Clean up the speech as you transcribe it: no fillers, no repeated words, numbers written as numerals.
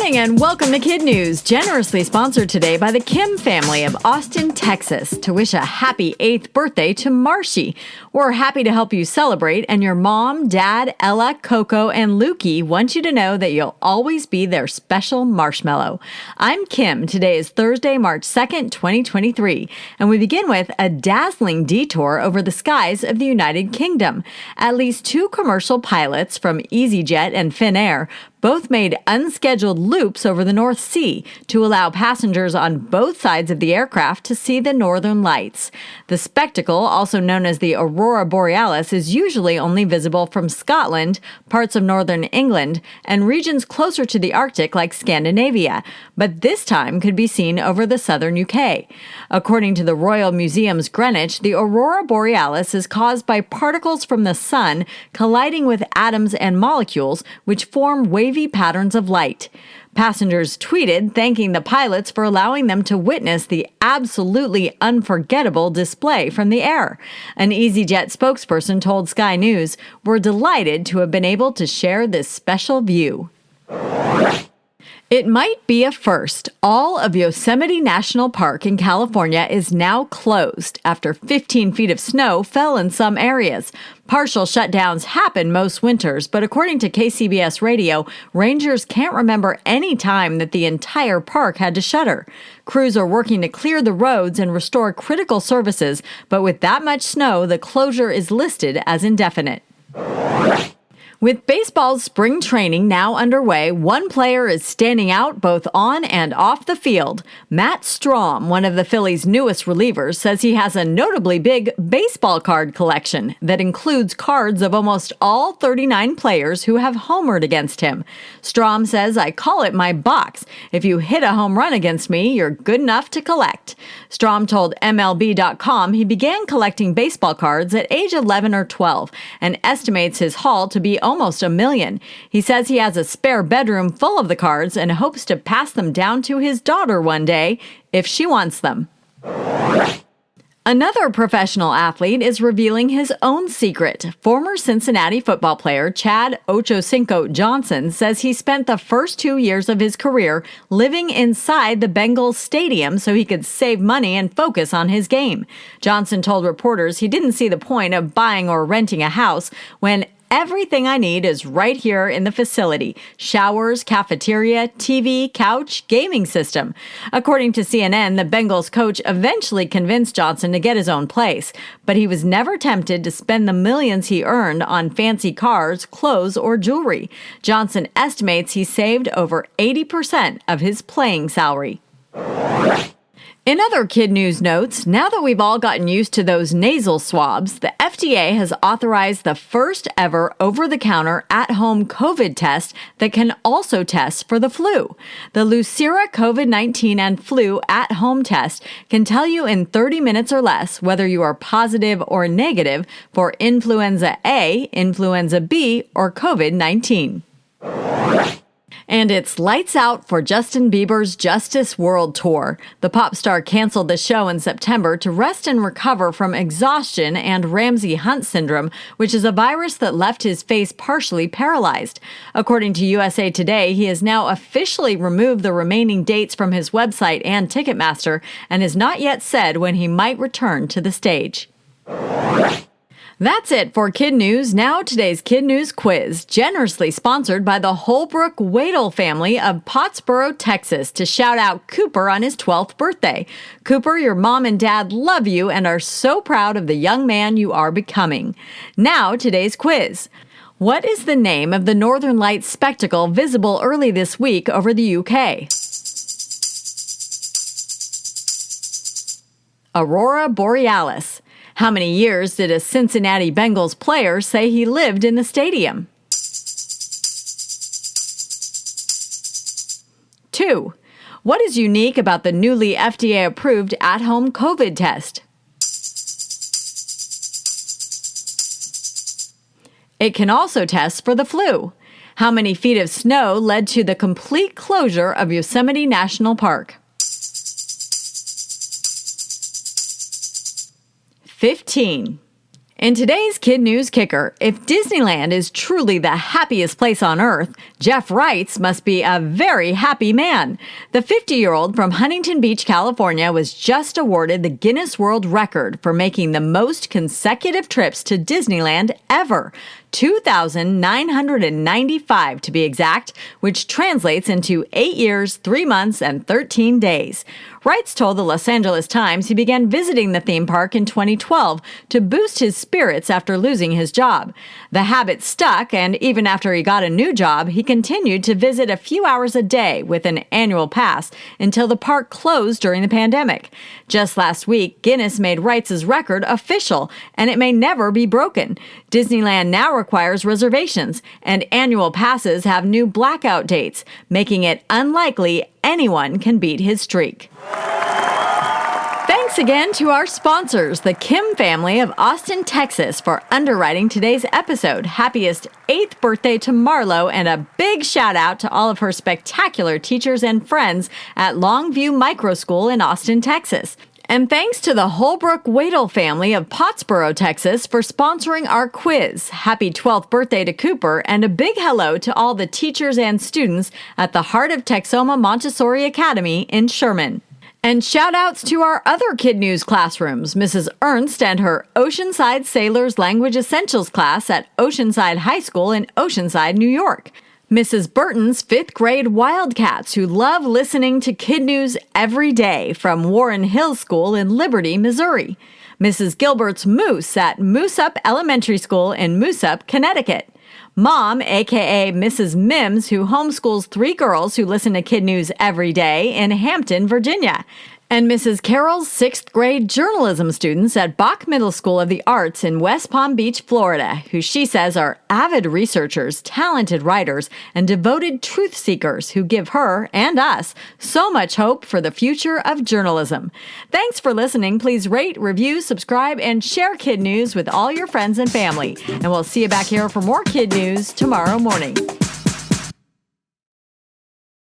morning and welcome to KidNuz, generously sponsored today by the Kim family of Austin, Texas, to wish a happy 8th birthday to Marshy. We're happy to help you celebrate, and your mom, dad, Ella, Coco, and Lukey want you to know that you'll always be their special marshmallow. I'm Kim. Today is Thursday, March 2nd, 2023, and we begin with a dazzling detour over the skies of the United Kingdom. At least two commercial pilots from EasyJet and Finnair both made unscheduled loops over the North Sea to allow passengers on both sides of the aircraft to see the northern lights. The spectacle, also known as the Aurora Borealis, is usually only visible from Scotland, parts of northern England, and regions closer to the Arctic like Scandinavia, but this time could be seen over the southern UK. According to the Royal Museum's Greenwich, the Aurora Borealis is caused by particles from the sun colliding with atoms and molecules, which form wavy patterns of light. Passengers tweeted thanking the pilots for allowing them to witness the absolutely unforgettable display from the air. An EasyJet spokesperson told Sky News, "We're delighted to have been able to share this special view." It might be a first. All of Yosemite National Park in California is now closed after 15 feet of snow fell in some areas. Partial shutdowns happen most winters, but according to KCBS Radio, rangers can't remember any time that the entire park had to shutter. Crews are working to clear the roads and restore critical services, but with that much snow, the closure is listed as indefinite. With baseball's spring training now underway, one player is standing out both on and off the field. Matt Strom, one of the Phillies' newest relievers, says he has a notably big baseball card collection that includes cards of almost all 39 players who have homered against him. Strom says, "I call it my box. If you hit a home run against me, you're good enough to collect." Strom told MLB.com he began collecting baseball cards at age 11 or 12 and estimates his haul to be almost 1 million. He says he has a spare bedroom full of the cards and hopes to pass them down to his daughter one day if she wants them. Another professional athlete is revealing his own secret. Former Cincinnati football player Chad Ochocinco Johnson says he spent the first 2 years of his career living inside the Bengals stadium so he could save money and focus on his game. Johnson told reporters he didn't see the point of buying or renting a house when everything I need is right here in the facility: showers, cafeteria, TV, couch, gaming system. According to CNN, the Bengals coach eventually convinced Johnson to get his own place, but he was never tempted to spend the millions he earned on fancy cars, clothes, or jewelry. Johnson estimates he saved over 80% of his playing salary. In other KidNuz notes, now that we've all gotten used to those nasal swabs, the FDA has authorized the first ever over-the-counter at-home COVID test that can also test for the flu. The Lucira COVID-19 and flu at-home test can tell you in 30 minutes or less whether you are positive or negative for influenza A, influenza B, or COVID-19. And it's lights out for Justin Bieber's Justice World Tour. The pop star canceled the show in September to rest and recover from exhaustion and Ramsay-Hunt syndrome, which is a virus that left his face partially paralyzed. According to USA Today, he has now officially removed the remaining dates from his website and Ticketmaster and has not yet said when he might return to the stage. That's it for KidNuz. Now today's KidNuz quiz, generously sponsored by the Holbrook Wadle family of Pottsboro, Texas, to shout out Cooper on his 12th birthday. Cooper, your mom and dad love you and are so proud of the young man you are becoming. Now today's quiz. What is the name of the Northern Lights spectacle visible early this week over the UK? Aurora Borealis. How many years did a Cincinnati Bengals player say he lived in the stadium? 2. What is unique about the newly FDA-approved at-home COVID test? It can also test for the flu. How many feet of snow led to the complete closure of Yosemite National Park? 15. In today's Kid News Kicker, if Disneyland is truly the happiest place on earth, Jeff Wrights must be a very happy man. The 50-year-old from Huntington Beach, California, was just awarded the Guinness World Record for making the most consecutive trips to Disneyland ever. 2,995 to be exact, which translates into 8 years, 3 months, and 13 days. Wrights told the Los Angeles Times he began visiting the theme park in 2012 to boost his spirits after losing his job. The habit stuck, and even after he got a new job, he continued to visit a few hours a day with an annual pass until the park closed during the pandemic. Just last week, Guinness made Wrights' record official, and it may never be broken. Disneyland now requires reservations, and annual passes have new blackout dates, making it unlikely anyone can beat his streak. Thanks again to our sponsors, the Kim family of Austin, Texas, for underwriting today's episode. Happiest 8th birthday to Marlo, and a big shout out to all of her spectacular teachers and friends at Longview Micro School in Austin, Texas. And thanks to the Holbrook Wadle family of Pottsboro, Texas, for sponsoring our quiz. Happy 12th birthday to Cooper, and a big hello to all the teachers and students at the Heart of Texoma Montessori Academy in Sherman. And shout-outs to our other Kid News classrooms, Mrs. Ernst and her Oceanside Sailors Language Essentials class at Oceanside High School in Oceanside, New York. Mrs. Burton's 5th grade Wildcats who love listening to Kid News every day from Warren Hill School in Liberty, Missouri. Mrs. Gilbert's Moose at Moosup Elementary School in Moosup, Connecticut. Mom, a.k.a. Mrs. Mims, who homeschools 3 girls who listen to Kid News every day in Hampton, Virginia. And Mrs. Carroll's 6th grade journalism students at Bach Middle School of the Arts in West Palm Beach, Florida, who she says are avid researchers, talented writers, and devoted truth seekers who give her and us so much hope for the future of journalism. Thanks for listening. Please rate, review, subscribe, and share Kid News with all your friends and family. And we'll see you back here for more Kid News tomorrow morning.